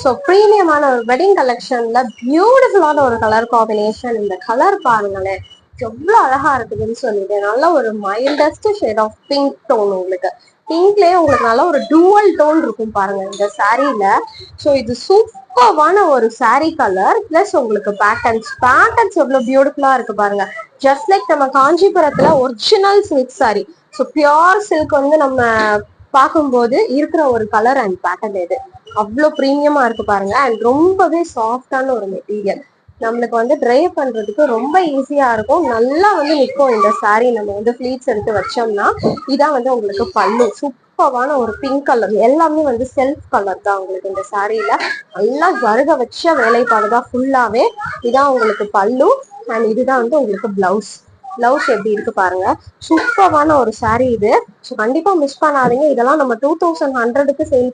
So ப்ரீமியமான ஒரு wedding கலெக்ஷன்ல பியூட்டிஃபுல்லான ஒரு கலர் காம்பினேஷன். இந்த கலர் பாருங்களேன் எவ்வளவு அழகா இருக்குதுன்னு சொல்லிட்டு, நல்ல ஒரு mildest shade of pink tone. உங்களுக்கு பிங்க்லயே உங்களுக்கு நல்ல ஒரு டூவல் டோன் இருக்கும் பாருங்க இந்த சாரீல. ஸோ இது சூப்பர்வான ஒரு சாரீ கலர். பிளஸ் உங்களுக்கு பேட்டர்ன்ஸ் எவ்வளவு பியூட்டிஃபுல்லா இருக்கு பாருங்க. ஜஸ்ட் லைக் நம்ம காஞ்சிபுரத்துல original silk sorry. So pure silk வந்து நம்ம பார்க்கும்போது இருக்கிற ஒரு கலர் அண்ட் பேட்டர்ன் இது அவ்வளோ ப்ரீமியமா இருக்கு பாருங்க. அண்ட் ரொம்பவே சாஃப்டான ஒரு மெட்டீரியல். நம்மளுக்கு வந்து ட்ரை பண்றதுக்கு ரொம்ப ஈஸியா இருக்கும். நல்லா வந்து நிற்கும் இந்த சாரீ. நம்ம வந்து ஃபிளீட்ஸ் எடுத்து வச்சோம்னா இதான் வந்து உங்களுக்கு பல்லு. சூப்பரான ஒரு பிங்க் கலர். எல்லாமே வந்து செல்ஃப் கலர் தான் உங்களுக்கு இந்த சாரீல. நல்லா வருக வச்ச வேலைப்பாடு தான் ஃபுல்லாவே. இதான் உங்களுக்கு பல்லு. அண்ட் இதுதான் வந்து உங்களுக்கு பிளவுஸ். பிளவுஸ் எப்படி இருக்கு பாருங்க. சூப்பரான ஒரு சாரீ இது. ஸோ கண்டிப்பா மிஸ் பண்ணாதீங்க. இதெல்லாம் நம்ம 2100க்கு சேல்